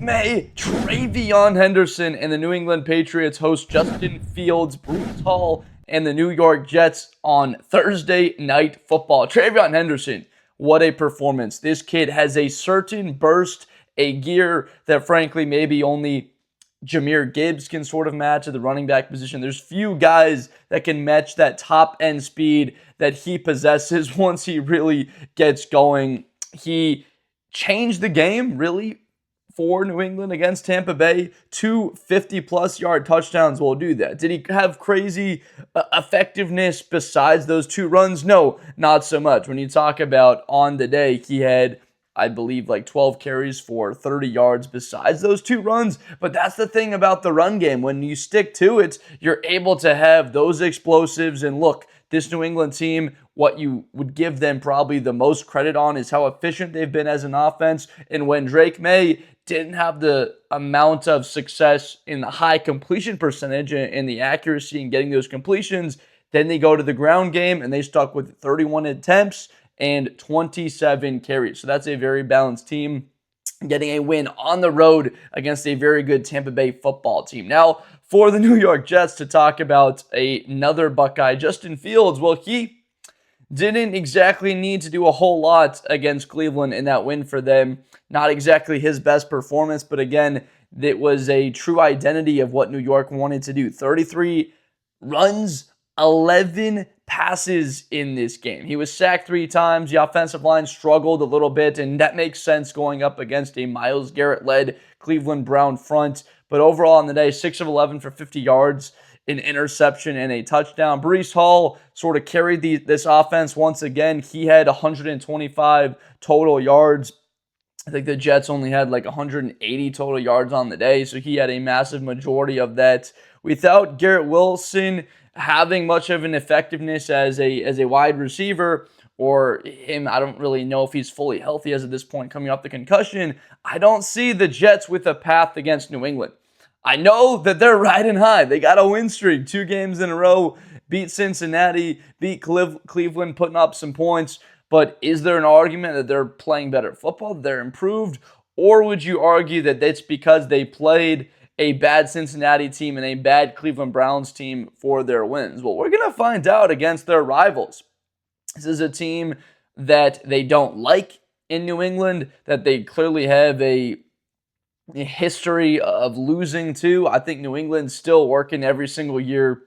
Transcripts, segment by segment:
Drake Maye, Tre'Veyon Henderson, and the New England Patriots host Justin Fields, Breece Hall, and the New York Jets on Thursday Night Football. Tre'Veyon Henderson, what a performance. This kid has a certain burst, a gear that frankly maybe only Jahmyr Gibbs can sort of match at the running back position. There's few guys that can match that top end speed that he possesses once he really gets going. He changed the game, really, for New England against Tampa Bay. 2 50-plus yard touchdowns will do that. Did he have crazy effectiveness besides those two runs? No, not so much. When you talk about on the day, he had, I believe, like 12 carries for 30 yards besides those two runs. But that's the thing about the run game. When you stick to it, you're able to have those explosives. And look, this New England team, what you would give them probably the most credit on is how efficient they've been as an offense. And when Drake Maye didn't have the amount of success in the high completion percentage and the accuracy in getting those completions, then they go to the ground game and they stuck with 31 attempts and 27 carries. So that's a very balanced team getting a win on the road against a very good Tampa Bay football team. Now, for the New York Jets to talk about another Buckeye, Justin Fields, well, he didn't exactly need to do a whole lot against Cleveland in that win for them. Not exactly his best performance, but again, it was a true identity of what New York wanted to do. 33 runs, 11 passes in this game. He was sacked 3 times. The offensive line struggled a little bit, and that makes sense going up against a Myles Garrett-led Cleveland Brown front. But overall on the day, 6 of 11 for 50 yards, an interception, and a touchdown. Breece Hall sort of carried this offense once again. He had 125 total yards. I think the Jets only had like 180 total yards on the day, so he had a massive majority of that. Without Garrett Wilson having much of an effectiveness as a wide receiver, or him, I don't really know if he's fully healthy as of this point coming off the concussion, I don't see the Jets with a path against New England. I know that they're riding high. They got a win streak, 2 games in a row, beat Cincinnati, beat Cleveland, putting up some points. But is there an argument that they're playing better football, they're improved? Or would you argue that it's because they played a bad Cincinnati team and a bad Cleveland Browns team for their wins? Well, we're going to find out against their rivals. This is a team that they don't like in New England, that they clearly have a history of losing to. I think New England's still working every single year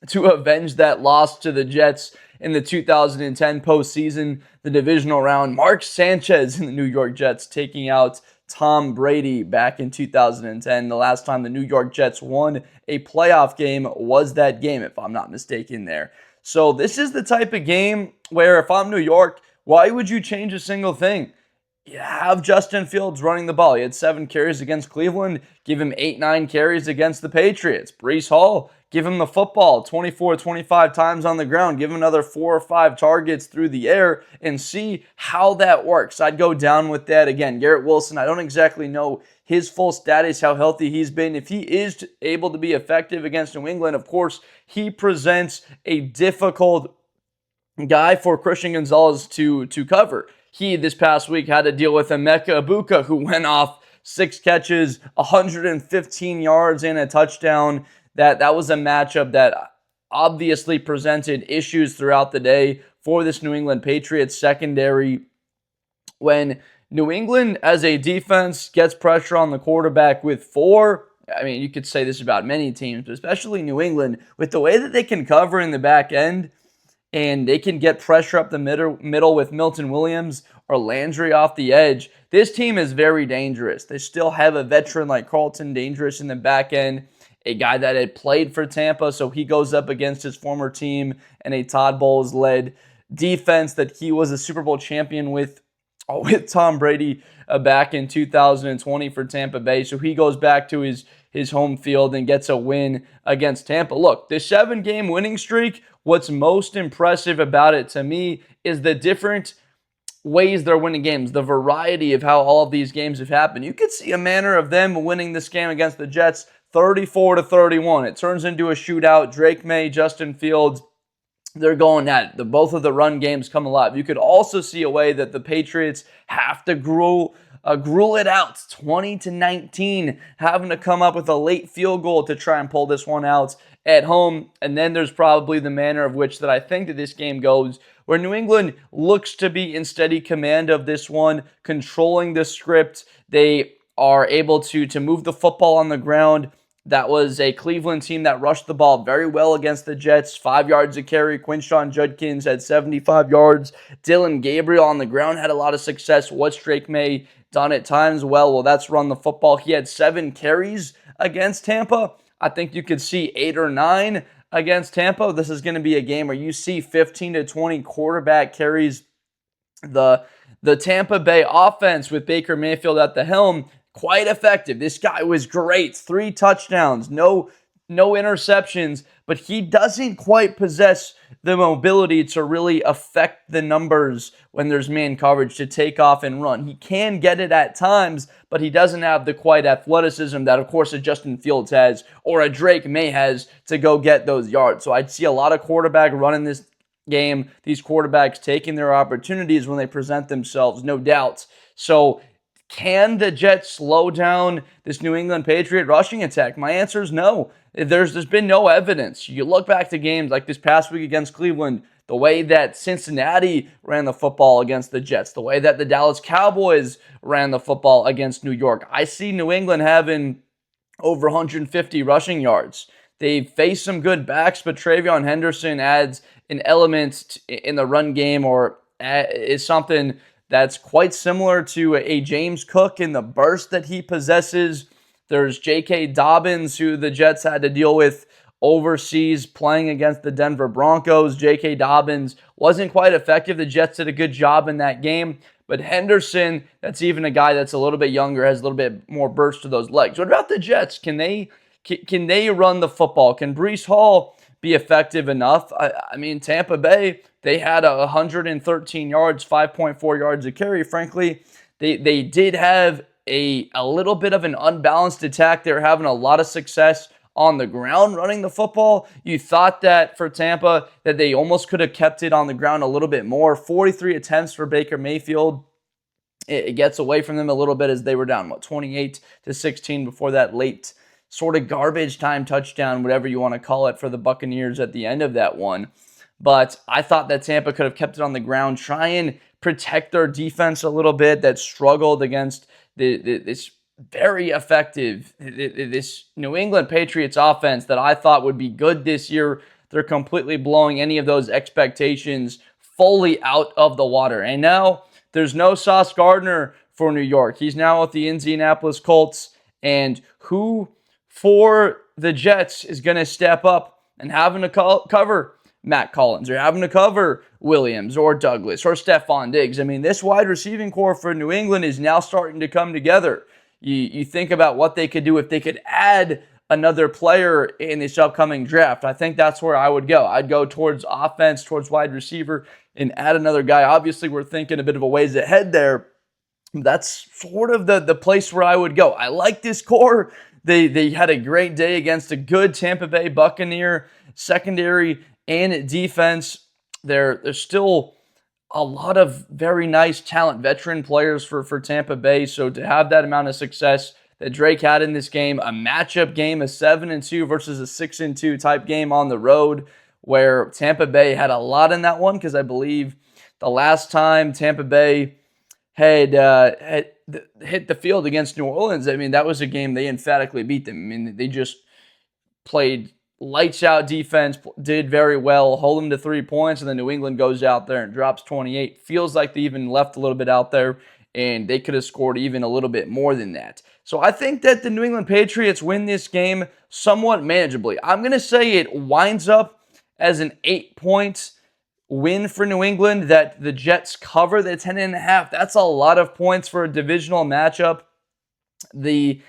to avenge that loss to the Jets in the 2010 postseason, the divisional round. Mark Sanchez in the New York Jets taking out Tom Brady back in 2010. The last time the New York Jets won a playoff game was that game, if I'm not mistaken there. So this is the type of game where if I'm New York, why would you change a single thing? You have Justin Fields running the ball. He had 7 carries against Cleveland. Give him 8-9 carries against the Patriots. Breece Hall, give him the football 24-25 times on the ground. Give him another 4 or 5 targets through the air and see how that works. I'd go down with that. Again, Garrett Wilson, I don't exactly know his full status, how healthy he's been. If he is able to be effective against New England, of course, he presents a difficult guy for Christian Gonzalez to cover. He, this past week, had to deal with Emeka Egbuka, who went off 6 catches, 115 yards, and a touchdown. That was a matchup that obviously presented issues throughout the day for this New England Patriots secondary. When New England, as a defense, gets pressure on the quarterback with 4, I mean, you could say this about many teams, but especially New England, with the way that they can cover in the back end, and they can get pressure up the middle with Milton Williams or Landry off the edge. This team is very dangerous. They still have a veteran like Carlton dangerous in the back end, a guy that had played for Tampa, so he goes up against his former team and a Todd Bowles-led defense that he was a Super Bowl champion with Tom Brady back in 2020 for Tampa Bay. So he goes back to his home field and gets a win against Tampa. Look, this 7-game winning streak, what's most impressive about it to me is the different ways they're winning games, the variety of how all of these games have happened. You could see a manner of them winning this game against the Jets 34-31. It turns into a shootout. Drake Maye, Justin Fields, they're going at it. Both of the run games come alive. You could also see a way that the Patriots have to grow gruel it out 20-19, having to come up with a late field goal to try and pull this one out at home. And then there's probably the manner of which that I think that this game goes, where New England looks to be in steady command of this one, controlling the script. They are able to move the football on the ground. That was a Cleveland team that rushed the ball very well against the Jets. 5 yards a carry. Quinshon Judkins had 75 yards. Dylan Gabriel on the ground had a lot of success. What's Drake Maye done at times? Well, that's run the football. He had 7 carries against Tampa. I think you could see 8 or 9 against Tampa. This is going to be a game where you see 15 to 20 quarterback carries. The Tampa Bay offense with Baker Mayfield at the helm, quite effective. This guy was great. 3 touchdowns, no interceptions, but he doesn't quite possess the mobility to really affect the numbers when there's man coverage to take off and run. He can get it at times, but he doesn't have the quite athleticism that, of course, a Justin Fields has or a Drake Maye has to go get those yards. So I'd see a lot of quarterback running this game. These quarterbacks taking their opportunities when they present themselves, no doubt. So can the Jets slow down this New England Patriot rushing attack? My answer is no. There's been no evidence. You look back to games like this past week against Cleveland, the way that Cincinnati ran the football against the Jets, the way that the Dallas Cowboys ran the football against New York. I see New England having over 150 rushing yards. They face some good backs, but Tre'Veyon Henderson adds an element in the run game, or is something that's quite similar to a James Cook in the burst that he possesses. There's J.K. Dobbins, who the Jets had to deal with overseas playing against the Denver Broncos. J.K. Dobbins wasn't quite effective. The Jets did a good job in that game. But Henderson, that's even a guy that's a little bit younger, has a little bit more burst to those legs. What about the Jets? Can they run the football? Can Breece Hall be effective enough? I mean, Tampa Bay, they had 113 yards, 5.4 yards a carry. Frankly, they did have a little bit of an unbalanced attack. They were having a lot of success on the ground running the football. You thought that for Tampa that they almost could have kept it on the ground a little bit more. 43 attempts for Baker Mayfield. It gets away from them a little bit as they were down, 28-16 before that late sort of garbage time touchdown, whatever you want to call it, for the Buccaneers at the end of that one. But I thought that Tampa could have kept it on the ground, try and protect their defense a little bit that struggled against this very effective, this New England Patriots offense that I thought would be good this year. They're completely blowing any of those expectations fully out of the water. And now there's no Sauce Gardner for New York. He's now with the Indianapolis Colts. And who for the Jets is going to step up and having to cover Matt Collins, or having to cover Williams or Douglas or Stefon Diggs? I mean, this wide receiving core for New England is now starting to come together. You think about what they could do if they could add another player in this upcoming draft. I think that's where I would go. I'd go towards offense, towards wide receiver, and add another guy. Obviously, we're thinking a bit of a ways ahead there. That's sort of the place where I would go. I like this core. They had a great day against a good Tampa Bay Buccaneer secondary and defense. There's still a lot of very nice talent, veteran players for Tampa Bay. So to have that amount of success that Drake had in this game, a matchup game, a 7-2 versus a 6-2 type game on the road, where Tampa Bay had a lot in that one, because I believe the last time Tampa Bay had hit the field against New Orleans, I mean, that was a game they emphatically beat them. I mean, they just played lights out defense, did very well, hold them to 3 points, and then New England goes out there and drops 28. Feels like they even left a little bit out there, and they could have scored even a little bit more than that. So I think that the New England Patriots win this game somewhat manageably. I'm going to say it winds up as an 8-point win for New England, that the Jets cover the 10.5. That's a lot of points for a divisional matchup. The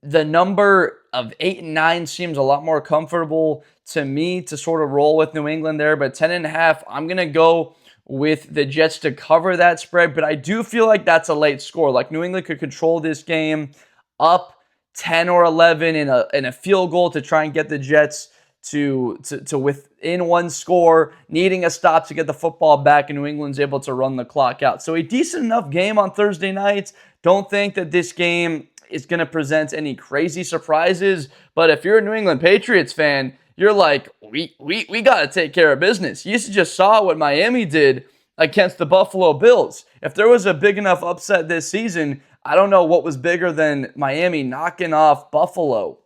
number of 8 and 9 seems a lot more comfortable to me to sort of roll with New England there, but 10.5, I'm going to go with the Jets to cover that spread, but I do feel like that's a late score. Like New England could control this game up 10 or 11 in a field goal to try and get the Jets to within one score, needing a stop to get the football back, and New England's able to run the clock out. So a decent enough game on Thursday night. Don't think that this game is going to present any crazy surprises, but if you're a New England Patriots fan, you're like, we got to take care of business. You just saw what Miami did against the Buffalo Bills. If there was a big enough upset this season, I don't know what was bigger than Miami knocking off Buffalo.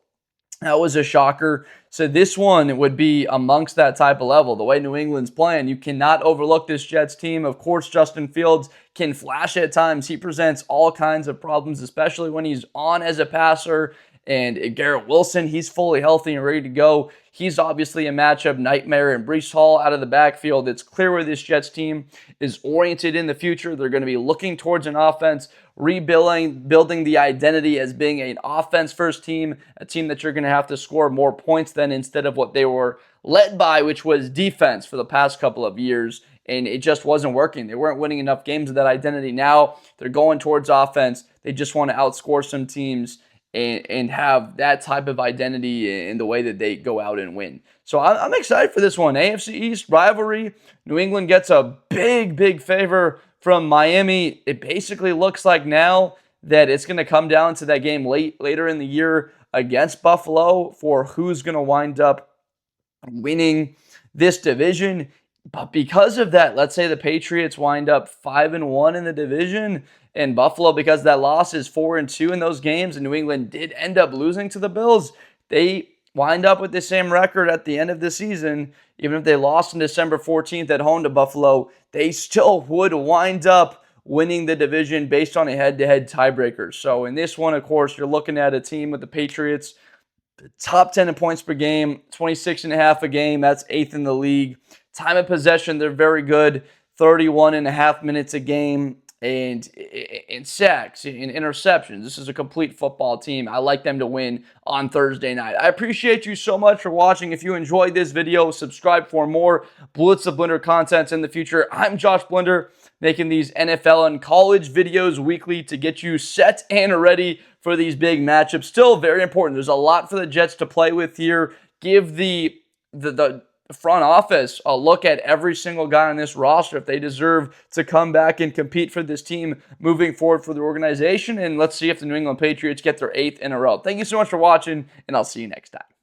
That was a shocker. So this one would be amongst that type of level. The way New England's playing, you cannot overlook this Jets team. Of course, Justin Fields can flash at times. He presents all kinds of problems, especially when he's on as a passer. And Garrett Wilson, he's fully healthy and ready to go. He's obviously a matchup nightmare. And Breece Hall out of the backfield. It's clear where this Jets team is oriented in the future. They're going to be looking towards an offense, building the identity as being an offense-first team, a team that you're going to have to score more points than instead of what they were led by, which was defense for the past couple of years. And it just wasn't working. They weren't winning enough games with that identity. Now they're going towards offense. They just want to outscore some teams and have that type of identity in the way that they go out and win. So I'm excited for this one. AFC East rivalry. New England gets a big favor from Miami. It basically looks like now that it's going to come down to that game later in the year against Buffalo for who's going to wind up winning this division. But because of that, let's say the Patriots wind up 5-1 in the division, and Buffalo, because that loss is 4-2 in those games, and New England did end up losing to the Bills, they wind up with the same record at the end of the season. Even if they lost on December 14th at home to Buffalo, they still would wind up winning the division based on a head-to-head tiebreaker. So in this one, of course, you're looking at a team with the Patriots, top 10 in points per game, 26.5 a game. That's 8th in the league. Time of possession, they're very good, 31.5 minutes a game. And in sacks, in interceptions. This is a complete football team. I like them to win on Thursday night. I appreciate you so much for watching. If you enjoyed this video, subscribe for more Blitz of Blender content in the future. I'm Josh Blender, making these NFL and college videos weekly to get you set and ready for these big matchups. Still very important. There's a lot for the Jets to play with here. Give the front office a look at every single guy on this roster if they deserve to come back and compete for this team moving forward for the organization. And let's see if the New England Patriots get their 8th in a row. Thank you so much for watching, and I'll see you next time.